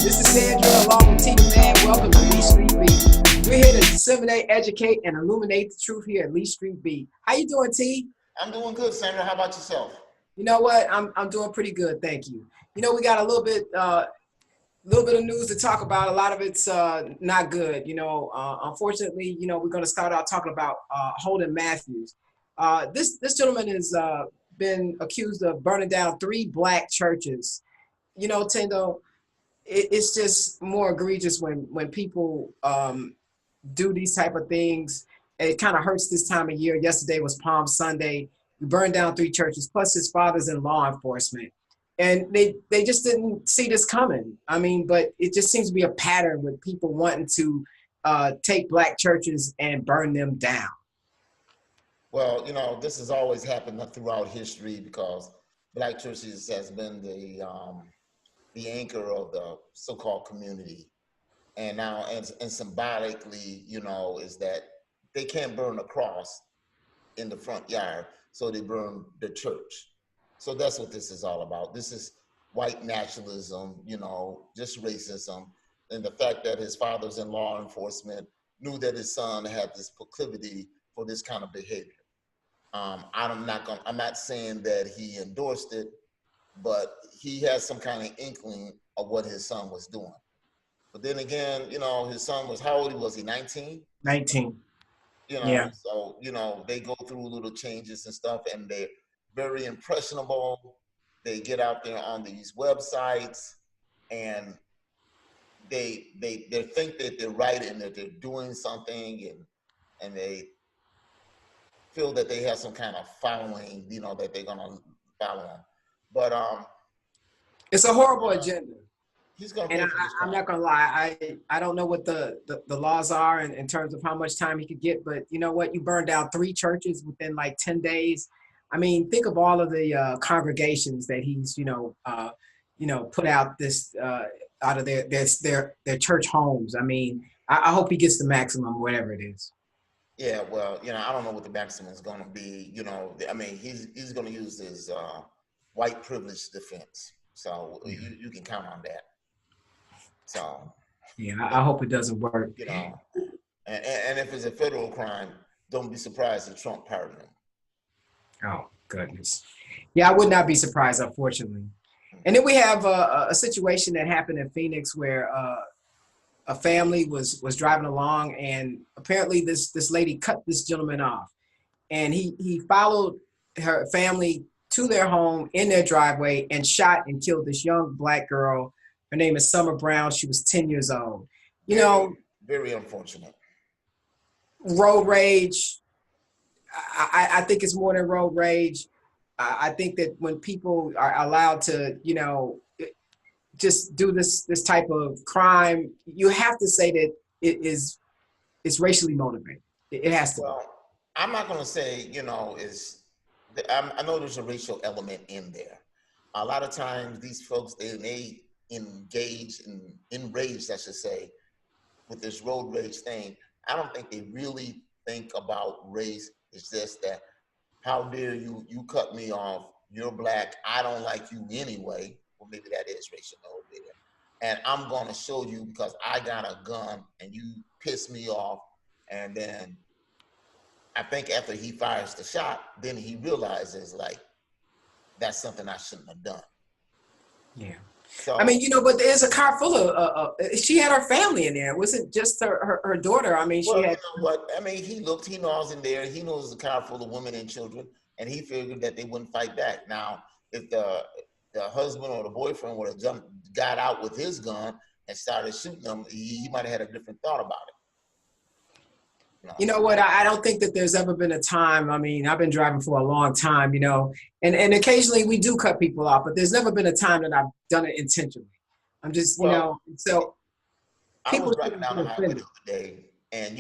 This is Sandra along with Tina Man. Welcome to Lee Street Beat. We're here to disseminate, educate, and illuminate the truth here at Lee Street Beat. How you doing, T? I'm doing good, Sandra. How about yourself? You know what? I'm doing pretty good, thank you. You know, we got a little bit of news to talk about. A lot of it's not good. Unfortunately, we're going to start out talking about Holden Matthews. This gentleman has been accused of burning down 3 black churches. Tendo, it's just more egregious when people do these type of things. It kind of hurts this time of year. Yesterday was Palm Sunday. We burned down 3 churches, plus his father's in law enforcement. And they just didn't see this coming. But it just seems to be a pattern with people wanting to take black churches and burn them down. Well, this has always happened throughout history because black churches has been the anchor of the so-called community. And now, and symbolically, is that they can't burn a cross in the front yard, so they burn the church. So that's what this is all about. This is white nationalism, just racism. And the fact that his father's in law enforcement knew that his son had this proclivity for this kind of behavior. I'm not saying that he endorsed it, but he has some kind of inkling of what his son was doing. But then again, his son was, how old was he, 19? 19. Yeah. So, they go through little changes and stuff, and they're very impressionable. They get out there on these websites, and they think that they're right and that they're doing something, and they feel that they have some kind of following, that they're gonna follow them. But it's a horrible agenda. He's gonna. And I'm not gonna lie, I don't know what the laws are in terms of how much time he could get, but you know what? You burned down 3 churches within like 10 days. Think of all of the congregations that he's put out this out of their church homes. I hope he gets the maximum, whatever it is. Yeah, well, I don't know what the maximum is going to be. He's going to use his white privilege defense, so you can count on that. So yeah, I hope it doesn't work. And if it's a federal crime, don't be surprised if Trump pardoned him. Oh goodness, yeah, I would not be surprised, unfortunately. And then we have a situation that happened in Phoenix where a family was driving along, and apparently this lady cut this gentleman off, and he followed her family to their home in their driveway and shot and killed this young black girl. Her name is Summer Brown. She was 10 years old. Very unfortunate. Road rage. I think it's more than road rage. I think that when people are allowed to, just do this type of crime, you have to say that it's racially motivated. It has to. Well, I'm not going to say, I know there's a racial element in there. A lot of times these folks, they engage in enraged, I should say, with this road rage thing. I don't think they really think about race. It's just that, how dare you cut me off, you're black, I don't like you anyway. Well, maybe that is racial motivated. And I'm going to show you because I got a gun and you piss me off. And then I think after he fires the shot, then he realizes that's something I shouldn't have done. Yeah. So, but there's a car full of, she had her family in there. It wasn't just her daughter. She had. He looked, he knows in there, he knows it's a car full of women and children, and he figured that they wouldn't fight back. Now, if the husband or the boyfriend would have got out with his gun and started shooting them, he might have had a different thought about it. You know what? I don't think that there's ever been a time. I've been driving for a long time, and occasionally we do cut people off, but there's never been a time that I've done it intentionally. I'm just, so. I was driving down the highway the other day, and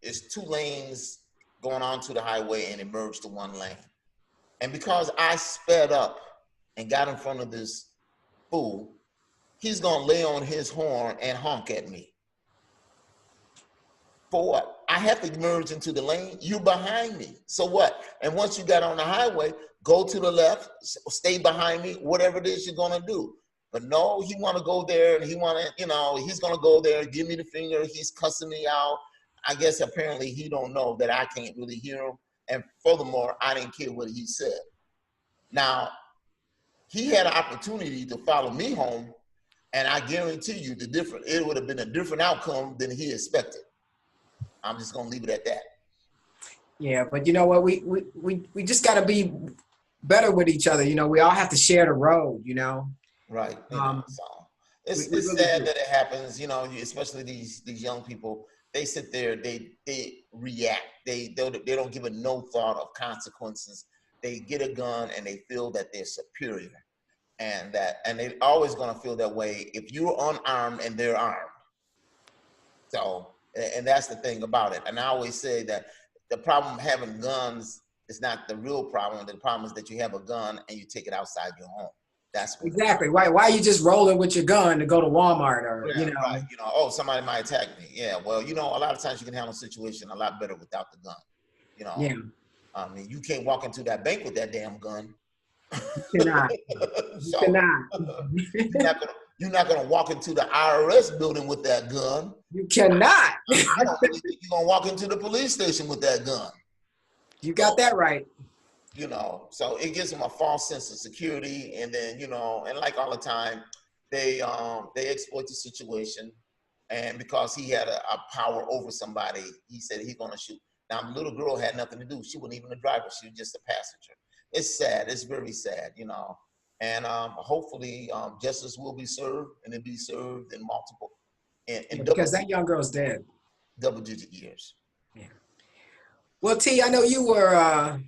it's 2 lanes going onto the highway and it merged to 1 lane. And because I sped up and got in front of this fool, he's gonna lay on his horn and honk at me. For what? I have to merge into the lane. You behind me. So what? And once you got on the highway, go to the left, stay behind me, whatever it is you're gonna do. But no, he want to go there and he want to, you know, he's going to go there, give me the finger. He's cussing me out. I guess apparently he don't know that I can't really hear him. And furthermore, I didn't care what he said. Now, he had an opportunity to follow me home, and I guarantee you it would have been a different outcome than he expected. I'm just going to leave it at that. Yeah, but you know what? We just got to be better with each other. You know, we all have to share the road, you know? Right. So it's really sad that it happens, you know, especially these young people. They sit there, they react. They don't give it no thought of consequences. They get a gun and they feel that they're superior. And they're always gonna feel that way if you're unarmed and they're armed. So, and that's the thing about it. And I always say that the problem of having guns is not the real problem. The problem is that you have a gun and you take it outside your home. That's what exactly. Why are you just rolling with your gun to go to Walmart or, yeah, you know? right. You know, oh, somebody might attack me. Yeah, well, you know, a lot of times you can handle a situation a lot better without the gun. You know, yeah. I mean, you can't walk into that bank with that damn gun. You cannot. So, You cannot. you're not gonna walk into the IRS building with that gun. You cannot. I don't really think you're gonna walk into the police station with that gun. You got that right. You know, so it gives them a false sense of security, and then, you know, and like all the time, they exploit the situation, and because he had a power over somebody, he said he's gonna shoot. Now the little girl had nothing to do. She wasn't even a driver. She was just a passenger. It's sad. It's very sad, you know. And hopefully justice will be served, and it'll be served in multiple, Because that young girl's dead. Double-digit years. Yeah. Well, T, I know you were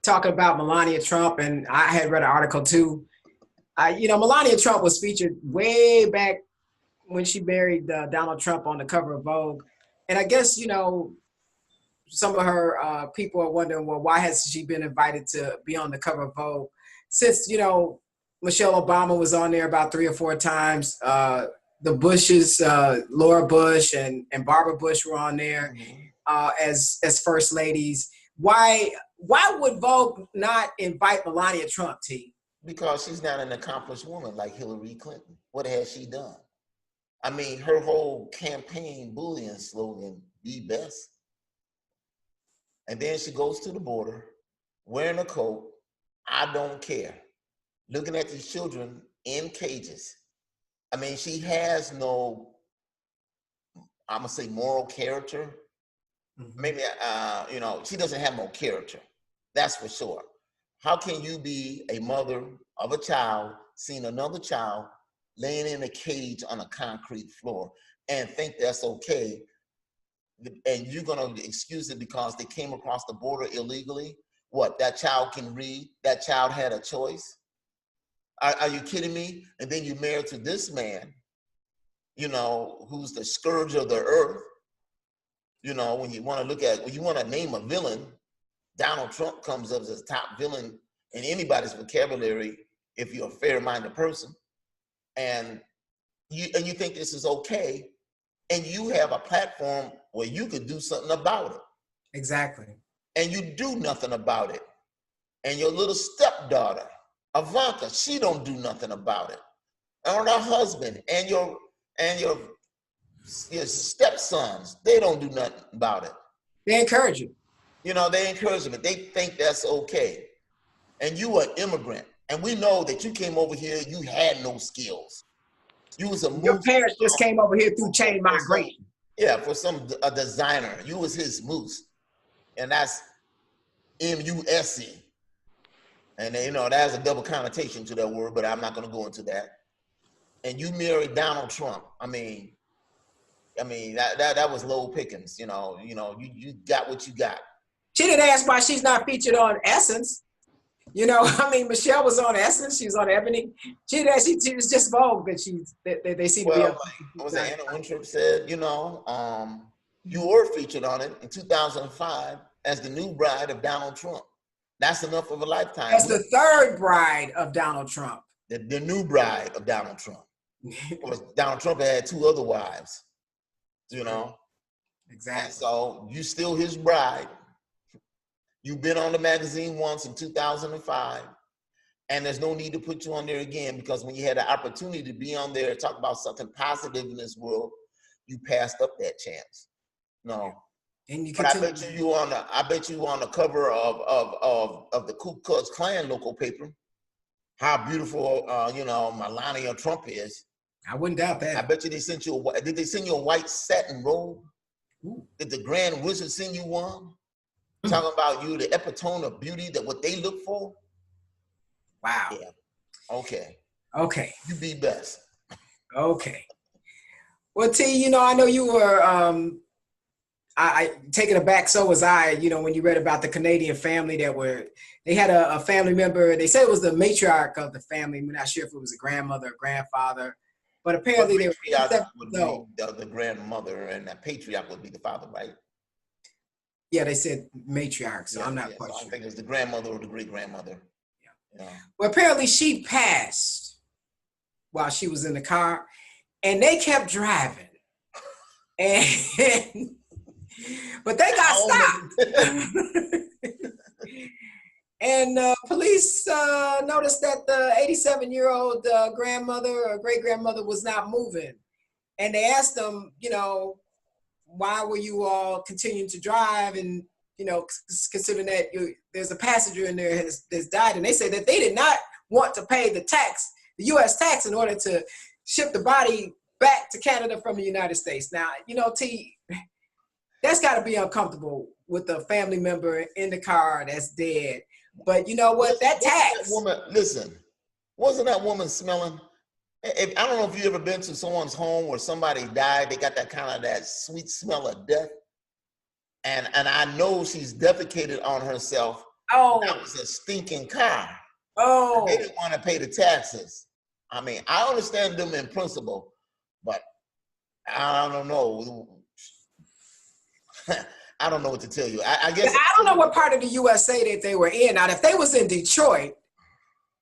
talking about Melania Trump, and I had read an article too. You know, Melania Trump was featured way back when she married Donald Trump on the cover of Vogue. And I guess, you know, some of her people are wondering, well, why has she been invited to be on the cover of Vogue? Since, you know, Michelle Obama was on there about 3 or 4 times. The Bushes, Laura Bush and Barbara Bush were on there as first ladies. Why would Vogue not invite Melania Trump, T? Because she's not an accomplished woman like Hillary Clinton. What has she done? I mean, her whole campaign bullying slogan, be best. And then she goes to the border wearing a coat. I don't care. Looking at these children in cages. I mean, she has no, I'm gonna say, moral character. Maybe, you know, she doesn't have no character. That's for sure. How can you be a mother of a child, seeing another child laying in a cage on a concrete floor and think that's okay? And you're gonna excuse it because they came across the border illegally? What, that child can read? That child had a choice? Are you kidding me? And then you're married to this man, you know, who's the scourge of the earth. You know, when you want to name a villain, Donald Trump comes up as a top villain in anybody's vocabulary if you're a fair-minded person. And you think this is okay, and you have a platform where you could do something about it. Exactly. And you do nothing about it. And your little stepdaughter, Ivanka, she don't do nothing about it. And her husband and your stepsons, they don't do nothing about it. They encourage you. You know, they encourage them. They think that's okay. And you are an immigrant. And we know that you came over here, you had no skills. You was a moose. Your parents just came over here through chain migration. Yeah, for a designer. You was his moose. And that's M-U-S-E. And you know, that has a double connotation to that word, but I'm not gonna go into that. And you married Donald Trump. I mean, that was low pickings, you know, you got what you got. She didn't ask why she's not featured on Essence. You know, I mean, Michelle was on Essence. She was on Ebony. She was just Vogue that they seem to be up. What was Anna Wintour said, you know, you were featured on it in 2005 as the new bride of Donald Trump. That's enough of a lifetime. As the third bride of Donald Trump. The new bride of Donald Trump. Of course, Donald Trump had 2 other wives, you know. Exactly. And so you still his bride. You've been on the magazine once in 2005. And there's no need to put you on there again, because when you had the opportunity to be on there and talk about something positive in this world, you passed up that chance. No. And you But I continue. bet you on the cover of the Ku Klux Klan local paper, how beautiful Melania Trump is. I wouldn't doubt that. I bet you they sent you did they send you a white satin robe? Ooh. Did the Grand Wizard send you one? Talking about you, the epitome of beauty, that what they look for? Wow. Yeah. Okay. Okay. You be best. Okay. Well, T, I know you were I taken aback, so was I, when you read about the Canadian family they had a family member, they said it was the matriarch of the family. We're not sure if it was a grandmother or grandfather, but apparently they were would be the grandmother, and the patriarch would be the father, right? Yeah, they said matriarch, so I'm not quite so sure. I think it was the grandmother or the great grandmother. Yeah. Well, apparently she passed while she was in the car, and they kept driving, but they got stopped. And police noticed that the 87-year-old grandmother or great-grandmother was not moving. And they asked them, why were you all continuing to drive? And, considering that there's a passenger in there that's died. And they said that they did not want to pay the U.S. tax, in order to ship the body back to Canada from the United States. Now, T, that's got to be uncomfortable with a family member in the car that's dead. But you know what? That tax. Wasn't that woman smelling? I don't know if you ever been to someone's home where somebody died. They got that sweet smell of death. And I know she's defecated on herself. Oh. That was a stinking car. Oh. They didn't want to pay the taxes. I mean, I understand them in principle, but I don't know. I don't know what to tell you. I guess I don't know what part of the USA that they were in. Now, if they was in Detroit,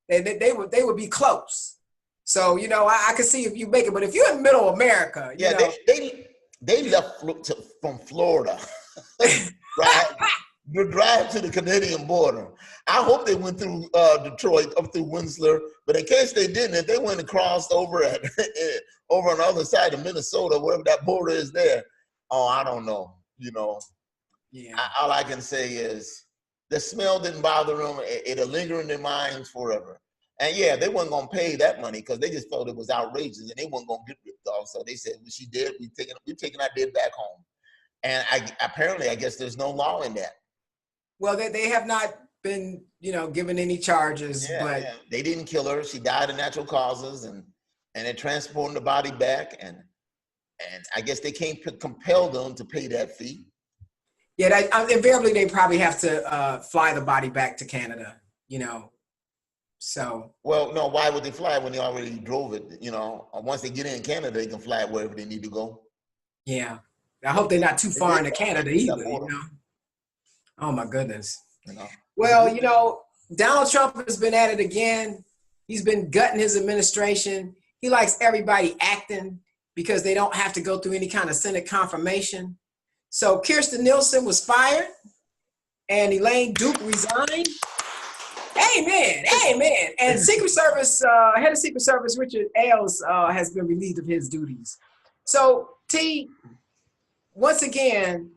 they would be close. So I could see if you make it, but if you're in Middle America, they left from Florida, right? Drive to the Canadian border. I hope they went through Detroit up through Whistler, but in case they didn't, if they went and crossed over over on the other side of Minnesota, wherever that border is there, I don't know. Yeah. All I can say is the smell didn't bother them. It'll linger in their minds forever. And yeah, they weren't gonna pay that money because they just felt it was outrageous, and they weren't gonna get ripped off. So they said, "Well, she did. We're taking our dead back home." And I guess there's no law in that. Well, they have not been, given any charges, but they didn't kill her. She died of natural causes, and they're transporting the body back, and I guess they can't compel them to pay that fee. Yeah, invariably they probably have to fly the body back to Canada, So. Well, no, why would they fly when they already drove it? Once they get in Canada, they can fly wherever they need to go. Yeah, I hope they're not too far into Canada either. Oh my goodness. Well, Donald Trump has been at it again. He's been gutting his administration. He likes everybody acting because they don't have to go through any kind of Senate confirmation. So Kirstjen Nielsen was fired and Elaine Duke resigned. Amen. And Secret Service, head of Secret Service, Richard Ailes, has been relieved of his duties. So T, once again,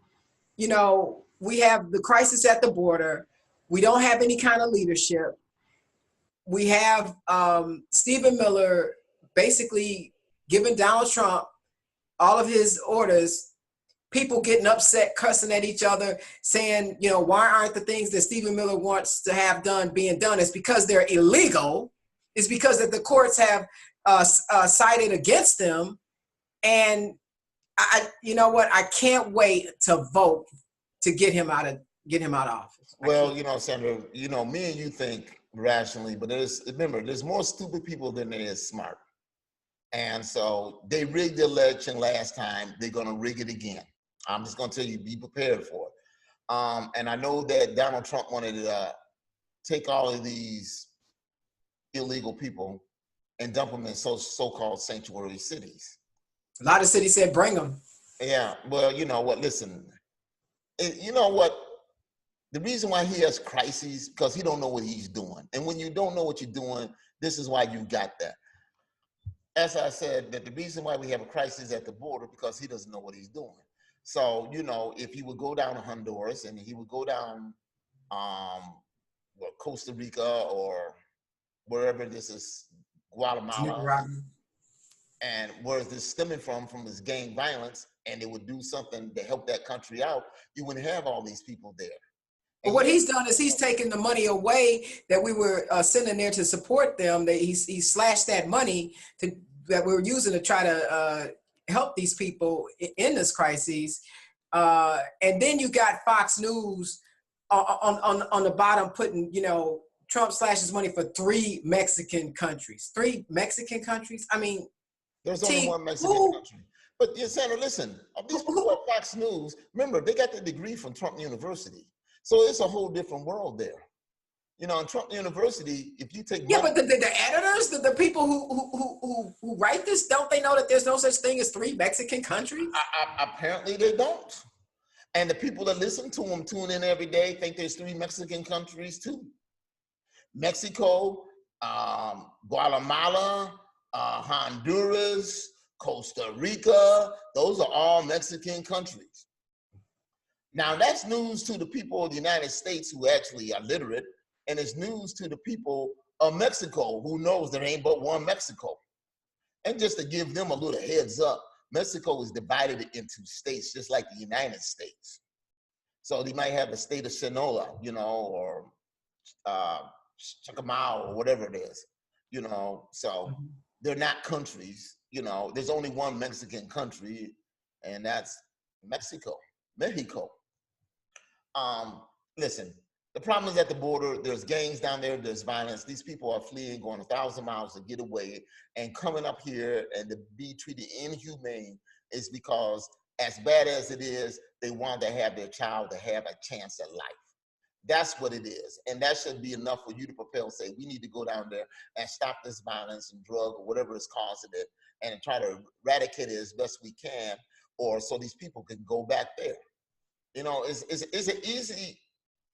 we have the crisis at the border. We don't have any kind of leadership. We have Stephen Miller basically giving Donald Trump all of his orders, people getting upset, cussing at each other, saying, why aren't the things that Stephen Miller wants to have done being done? It's because they're illegal. It's because that the courts have sided against them. And you know what? I can't wait to vote to get him out of office. Well, Sandra, me and you think rationally, but there's more stupid people than there is smart. And so they rigged the election last time. They're going to rig it again. I'm just going to tell you, be prepared for it. And I know that Donald Trump wanted to take all of these illegal people and dump them in so-called sanctuary cities. A lot of cities said, bring them. Yeah, well, you know what, listen, you know what, The reason why he has crises because he don't know what he's doing. And when you don't know what you're doing, this is why you got that. As I said, that the reason why we have a crisis at the border because he doesn't know what he's doing. So, you know, if he would go down to Honduras and he would go down Costa Rica or wherever this is, Guatemala, and where is this stemming from this gang violence, and it would do something to help that country out, you wouldn't have all these people there. But what he's done is he's taken the money away that we were sending there to support them. That he slashed that money that we were using to try to help these people in this crisis. And then you got Fox News on the bottom putting, you know, Trump slashes money for 3 Mexican countries. 3 Mexican countries? I mean, there's only one Mexican country. But Sandra, listen, these people at Fox News, remember, they got the degree from Trump University. So it's a whole different world there. You know, in Trump University, if you take but the editors, the people who write this, don't they know that there's no such thing as 3 Mexican countries? Apparently they don't. And the people that listen to them tune in every day think there's 3 Mexican countries too. Mexico, Guatemala, Honduras, Costa Rica, those are all Mexican countries. Now that's news to the people of the United States who actually are literate, and it's news to the people of Mexico who knows there ain't but one Mexico. And just to give them a little heads up, Mexico is divided into states just like the United States. So they might have the state of Sinaloa, you know, or Chacamao or whatever it is, you know, so they're not countries, you know, there's only one Mexican country, and that's Mexico. Listen, the problem is at the border, there's gangs down there, there's violence. These people are fleeing, going 1,000 miles to get away, and coming up here and to be treated inhumane is because as bad as it is, they want to have their child to have a chance at life. That's what it is. And that should be enough for you to propel, say, we need to go down there and stop this violence and drug or whatever is causing it and try to eradicate it as best we can, or so these people can go back there. You know, it's an easy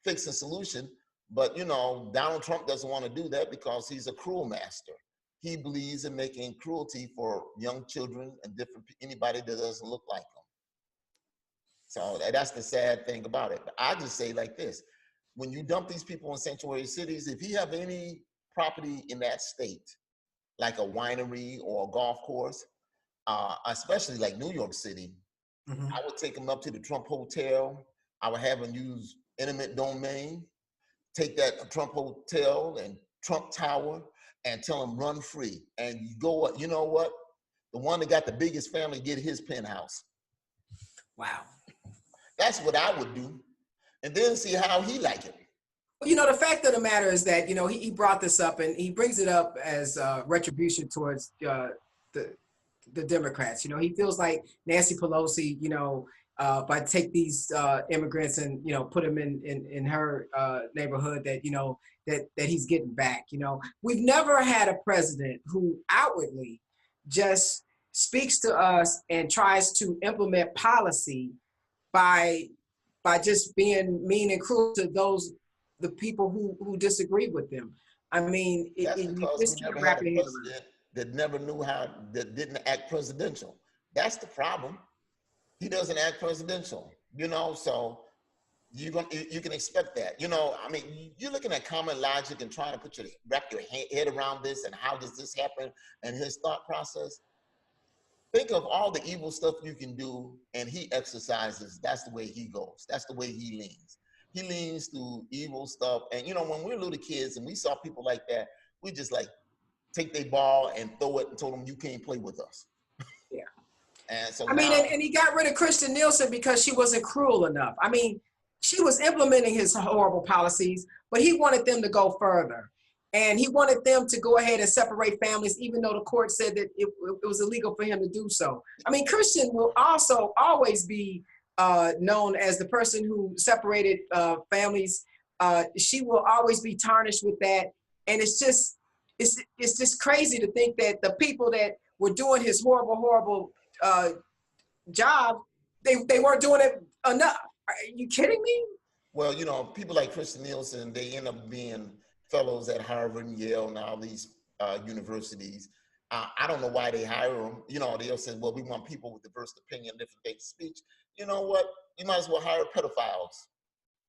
fix and solution, but you know, Donald Trump doesn't want to do that because he's a cruel master. He believes in making cruelty for young children and anybody that doesn't look like him. So that's the sad thing about it. But I just say like this, when you dump these people in sanctuary cities, if you have any property in that state, like a winery or a golf course, especially like New York City, I would take them up to the Trump Hotel. I would have them use eminent domain, take that Trump Hotel and Trump Tower and tell them run free. And you go, you know what? The one that got the biggest family get his penthouse. Wow. That's what I would do. And then see how he like it. Well, you know, the fact of the matter is that, you know, he brought this up and he brings it up as retribution towards the Democrats. You know, he feels like Nancy Pelosi, you know, by take these immigrants and, you know, put them in her neighborhood that, you know, that he's getting back. You know, we've never had a president who outwardly just speaks to us and tries to implement policy by just being mean and cruel to the people who disagree with them. I mean, you just can't wrap your head around it. That never knew that didn't act presidential. That's the problem. He doesn't act presidential, you know, so you can expect that. You know, I mean, you're looking at common logic and trying to wrap your head around this and how does this happen and his thought process. Think of all the evil stuff you can do, and he exercises. That's the way he goes. That's the way he leans. He leans through evil stuff. And, you know, when we were little kids and we saw people like that, we just like take their ball and throw it and told them, you can't play with us. Yeah. And so I mean, and he got rid of Kristen Nielsen because she wasn't cruel enough. I mean, she was implementing his horrible policies, but he wanted them to go further. And he wanted them to go ahead and separate families, even though the court said that it was illegal for him to do so. I mean, Kristen will also always be known as the person who separated families. She will always be tarnished with that. And it's just crazy to think that the people that were doing his horrible job, they weren't doing it enough. Are you kidding me? Well, you know, people like Kristen Nielsen, they end up being fellows at Harvard and Yale and all these universities. I don't know why they hire them. You know, they'll say, well, we want people with diverse opinion, different faith speech. You know what? You might as well hire pedophiles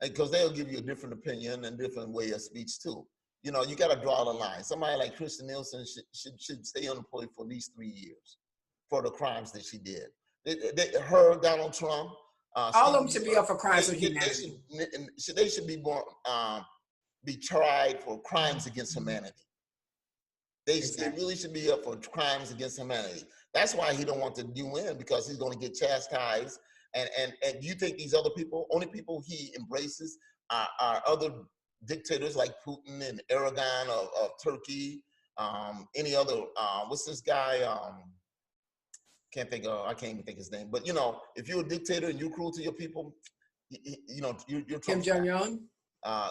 because they'll give you a different opinion and different way of speech too. You know, you got to draw the line. Somebody like Kristen Nielsen should stay unemployed for at least 3 years for the crimes that she did. Her, Donald Trump, All of Stephen them should be Miller, up for crimes of humanity. they should be more be tried for crimes against humanity. They really should be up for crimes against humanity. That's why he don't want the UN, because he's going to get chastised. And you think these other people, only people he embraces are other dictators like Putin and Erdogan of Turkey, any other, what's this guy? I can't even think his name. But you know, if you're a dictator and you're cruel to your people, you know, you're Kim Jong-un?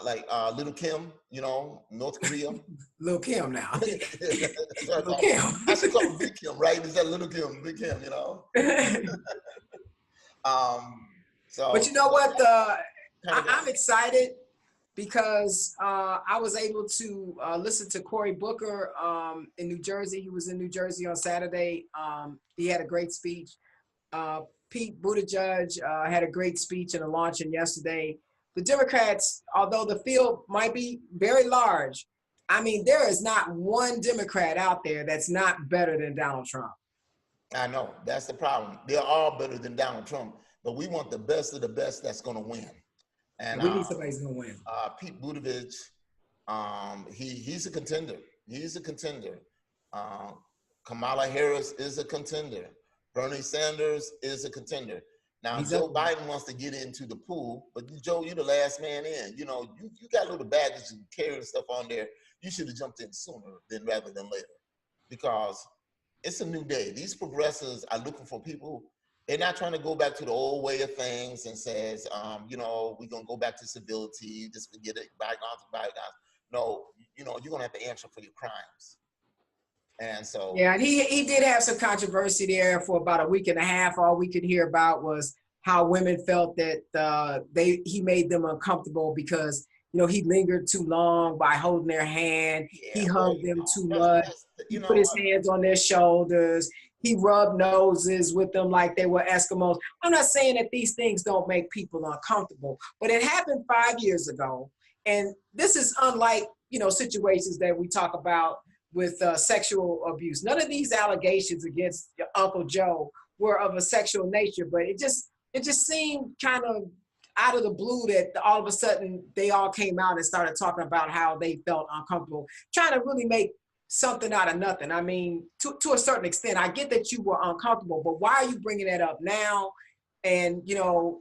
Like Little Kim, you know, North Korea. Little Kim now. Little Kim. I should call him Big Kim, right? Is that Little Kim, Big Kim, you know? But you know what? I'm excited because I was able to listen to Cory Booker in New Jersey. He was in New Jersey on Saturday. He had a great speech. Pete Buttigieg had a great speech in a luncheon yesterday. The Democrats, although the field might be very large, I mean, there is not one Democrat out there that's not better than Donald Trump. I know, that's the problem. They're all better than Donald Trump, but we want the best of the best that's going to win. And we need somebody who's going to win. Pete Buttigieg, he's a contender. He's a contender. Kamala Harris is a contender. Bernie Sanders is a contender. Now, Joe Biden wants to get into the pool, but Joe, you're the last man in. You know, you got a little baggage and carrying stuff on there. You should have jumped in sooner rather than later, because it's a new day. These progressives are looking for people. They're not trying to go back to the old way of things and says, you know, we're going to go back to civility, just forget it, bygones and bygones. No, you know, you're going to have to answer for your crimes. And so, yeah, and he did have some controversy there for about a week and a half. All we could hear about was how women felt that he made them uncomfortable because, you know, he lingered too long by holding their hand. He hugged them too much. He put his hands on their shoulders. He rubbed noses with them like they were Eskimos. I'm not saying that these things don't make people uncomfortable, but it happened 5 years ago. And this is unlike, you know, situations that we talk about with sexual abuse. None of these allegations against Uncle Joe were of a sexual nature, but it just seemed kind of out of the blue that all of a sudden they all came out and started talking about how they felt uncomfortable, trying to really make something out of nothing. I mean, to a certain extent, I get that you were uncomfortable, but why are you bringing that up now? And, you know,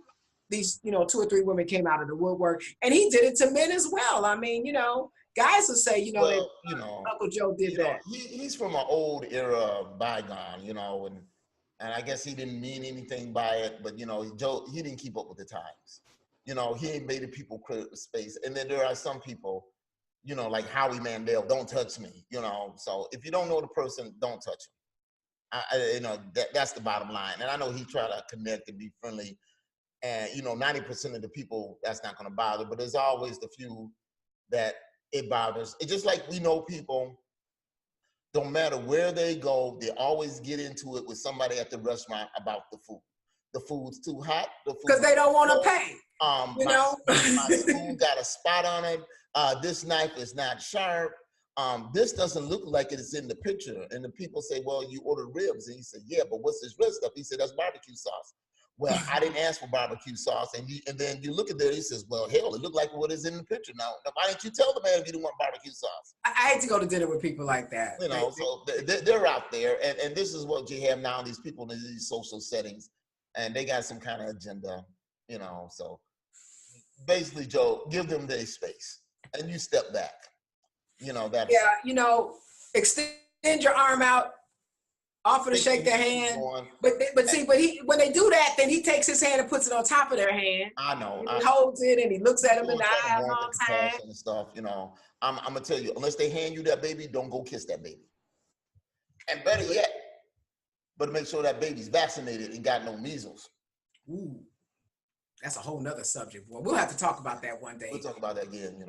these, you know, 2 or 3 women came out of the woodwork, and he did it to men as well. I mean, you know, guys will say, you know, that you know, Uncle Joe did that. He's from an old era, bygone, you know, and I guess he didn't mean anything by it, but you know, Joe, he didn't keep up with the times. You know, he ain't made the people critical space. And then there are some people, you know, like Howie Mandel, don't touch me, you know. So if you don't know the person, don't touch him. You know, that's the bottom line. And I know he tried to connect and be friendly. And, you know, 90% of the people, that's not going to bother. But there's always the few that it bothers. It's just like we know people, don't matter where they go, they always get into it with somebody at the restaurant about the food. The food's too hot. Because they don't want to pay. You know? my spoon got a spot on it. This knife is not sharp. This doesn't look like it is in the picture. And the people say, well, you ordered ribs. And he said, yeah, but what's this red stuff? He said, that's barbecue sauce. Well, I didn't ask for barbecue sauce. And then you look at there, he says, well, hell, it looked like what is in the picture. Now, why didn't you tell the man if you didn't want barbecue sauce? I hate to go to dinner with people like that. You know, so they're out there. And this is what you have now, these people in these social settings. And they got some kind of agenda, you know. So basically, Joe, give them their space. And you step back. You know, that. Yeah, you know, extend your arm out. Offer to shake their hand, but when they do that, then he takes his hand and puts it on top of their hand. I know. He holds it and he looks at them in the eye all the time. And stuff, you know. I'm gonna tell you, unless they hand you that baby, don't go kiss that baby. And better yet, but make sure that baby's vaccinated and got no measles. Ooh. That's a whole nother subject. Well, we'll have to talk about that one We'll day. talk about that again,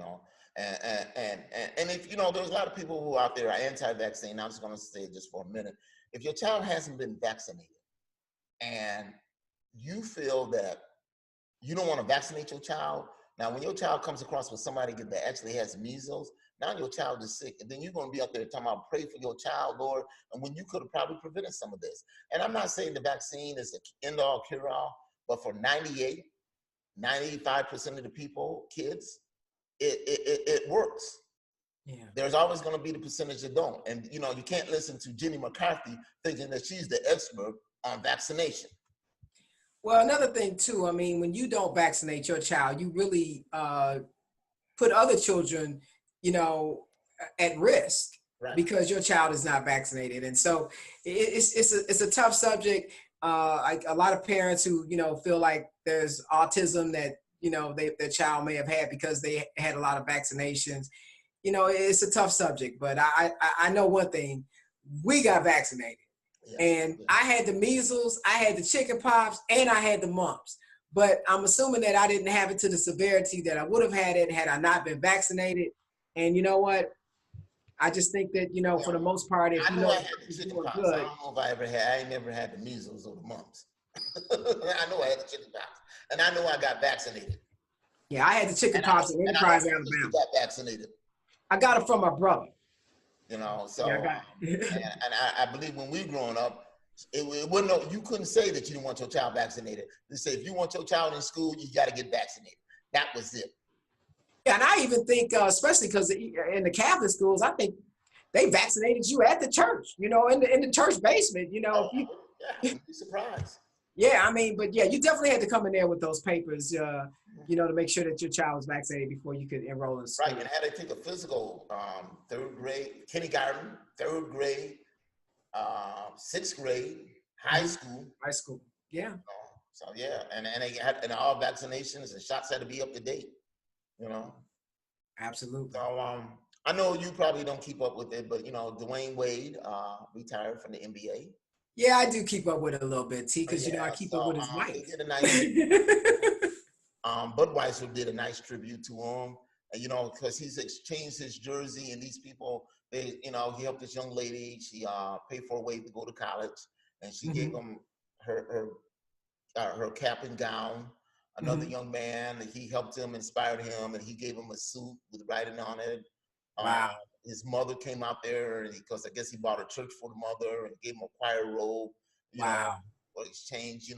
and if there's a lot of people who out there are anti-vaccine. I'm just going to say just for a minute, if your child hasn't been vaccinated and you feel that you don't want to vaccinate your child, now when your child comes across with somebody that actually has measles, now your child is sick, and then you're going to be out there talking about pray for your child, Lord, and when you could have probably prevented some of this. And I'm not saying the vaccine is an end-all cure-all, but for 95% of the people, kids, it works. Yeah. There's always going to be the percentage that don't. And, you can't listen to Jenny McCarthy thinking that she's the expert on vaccination. Well, another thing too, I mean, when you don't vaccinate your child, you really put other children, at risk, right, because your child is not vaccinated. And so it's a tough subject. A lot of parents who, feel like there's autism that, their child may have had because they had a lot of vaccinations. It's a tough subject, but I know one thing, we got vaccinated. Yeah. And yeah, I had the measles, I had the chicken pox, and I had the mumps. But I'm assuming that I didn't have it to the severity that I would have had it had I not been vaccinated. And you know what? I just think that, for the most part, if I know I had the chicken pox. Good, I don't know if I ain't never had the measles or the mumps. I know I had the chicken pox. And I know I got vaccinated. Yeah, I had the chicken pox in Enterprise, Alabama. Got vaccinated. I got it from my brother. So yeah, and I believe when we were growing up, it wasn't you couldn't say that you didn't want your child vaccinated. They say if you want your child in school, you got to get vaccinated. That was it. Yeah, and I even think, especially because in the Catholic schools, I think they vaccinated you at the church. In the church basement. Yeah, you'd be surprised. Yeah, I mean, but yeah, you definitely had to come in there with those papers, to make sure that your child was vaccinated before you could enroll in school. Right, and had to take a physical, 3rd grade, kindergarten, 3rd grade, 6th grade, high school. High school, yeah. So yeah, and they had all vaccinations and shots had to be up to date. Absolutely. So I know you probably don't keep up with it, but Dwayne Wade retired from the NBA. Yeah, I do keep up with it a little bit, T, because I keep up with his wife. They did a nice Budweiser did a nice tribute to him, because he's exchanged his jersey, and these people, he helped this young lady. She paid for a way to go to college, and she gave him her cap and gown. Another young man, he helped him, inspired him, and he gave him a suit with writing on it. Wow. His mother came out there because I guess he bought a church for the mother and gave him a choir robe. Wow. For exchange,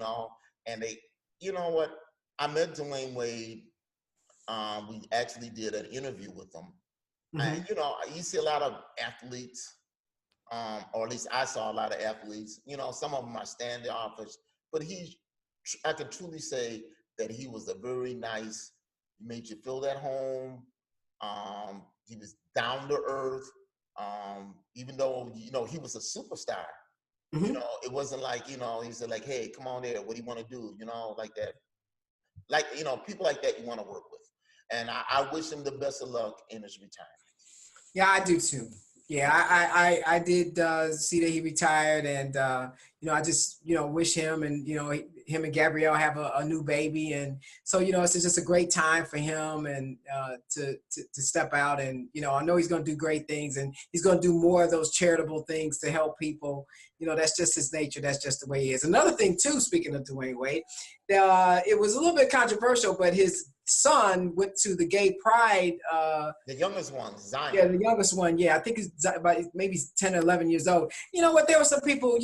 and they, what? I met Dwayne Wade. We actually did an interview with him. And, you see a lot of athletes, or at least I saw a lot of athletes. Some of them are standoffish, but I can truly say that he was a very nice, made you feel at home. He was down to earth. Even though, he was a superstar. It wasn't like, he said like, hey, come on there. What do you want to do? Like that. Like, people like that you want to work with. And I wish him the best of luck in his retirement. Yeah, I do too. Yeah, I did see that he retired, and I just wish him and him and Gabrielle have a new baby, and so it's just a great time for him and to step out, and I know he's going to do great things, and he's going to do more of those charitable things to help people. That's just his nature. That's just the way he is. Another thing too, speaking of Dwayne Wade, it was a little bit controversial, but his son went to the gay pride. The youngest one, Zion. Yeah, the youngest one. Yeah, I think he's about maybe 10 or 11 years old. You know what? There were some people,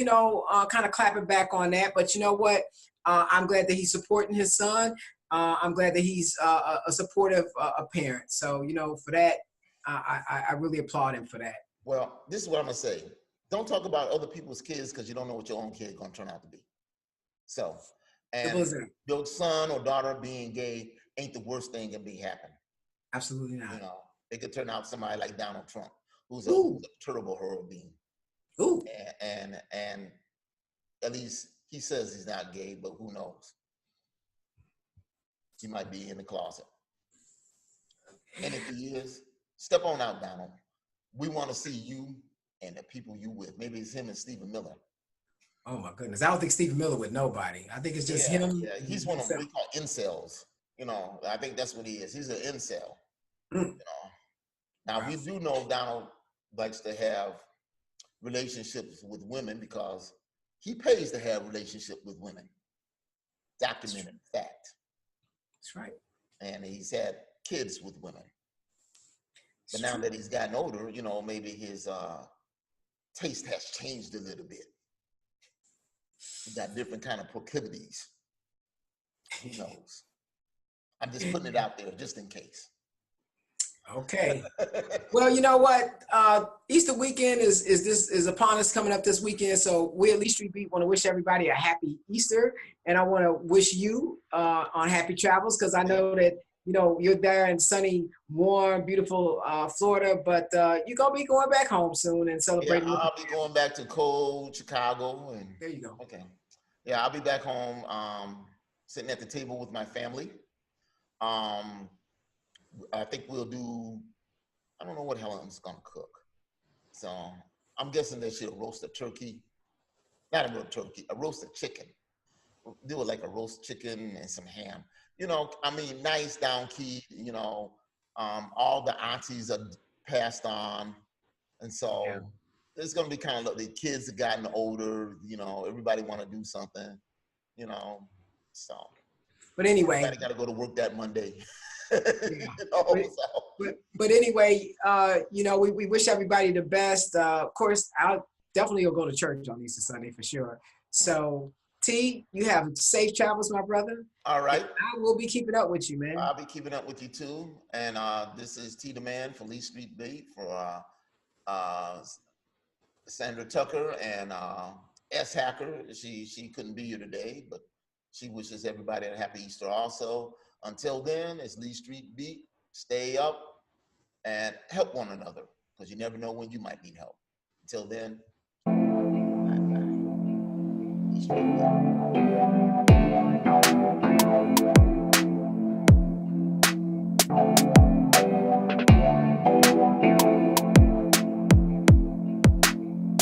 kind of clapping back on that. But you know what? I'm glad that he's supporting his son. I'm glad that he's a supportive parent. So, for that, I really applaud him for that. Well, this is what I'm going to say. Don't talk about other people's kids because you don't know what your own kid is going to turn out to be. So, and your son or daughter being gay ain't the worst thing that be happening. Absolutely not. It could turn out somebody like Donald Trump, who's a terrible human being. Ooh. And at least he says he's not gay, but who knows? He might be in the closet. And if he is, step on out, Donald. We want to see you and the people you with. Maybe it's him and Stephen Miller. Oh my goodness. I don't think Stephen Miller with nobody. I think it's just Yeah, him yeah. and He's one of what himself. we call incels. You know, I think that's what he is. He's an incel. Mm, You know. Now wow. we do know Donald likes to have relationships with women because he pays to have relationship with women. Documented fact. That's right. And he's had kids with women. But It's now true. that he's gotten older, you know, maybe his taste has changed a little bit. He got different kind of proclivities. Who knows? I'm just putting it out there just in case. Okay. Well, you know what? Easter weekend is upon us coming up this weekend. So we at Lee Street Beat want to wish everybody a happy Easter, and I want to wish you on happy travels because I know that you're there in sunny, warm, beautiful Florida, but you're gonna be going back home soon and Yeah, celebrating with the I'll be going back to cold Chicago, and There you go. okay, yeah, I'll be back home, sitting at the table with my family. Um, I think we'll do. I don't know what Helen's gonna cook, so I'm guessing that she'll roast a turkey, not a real turkey, a roasted chicken. Do it like a roast chicken and some ham. You know, I mean, nice down key. You know, all the aunties are passed on, and Yeah. so it's gonna be kind of the kids have gotten older. You know, everybody want to do something. You know, so But anyway, everybody got to go to work that Monday. yeah. You know, But, so. but anyway, we wish everybody the best. Of course, I'll definitely will go to church on Easter Sunday for sure. So, T, you have safe travels, my brother. All And right. I will be keeping up with you, man. I'll be keeping up with you too. And this is T the Man for Lee Street Beat for uh, Sandra Tucker and S Hacker. She couldn't be here today, but she wishes everybody a happy Easter also. Until then, it's Lee Street Beat. Stay up and help one another because you never know when you might need help. Until then, bye bye. Lee Street Beat.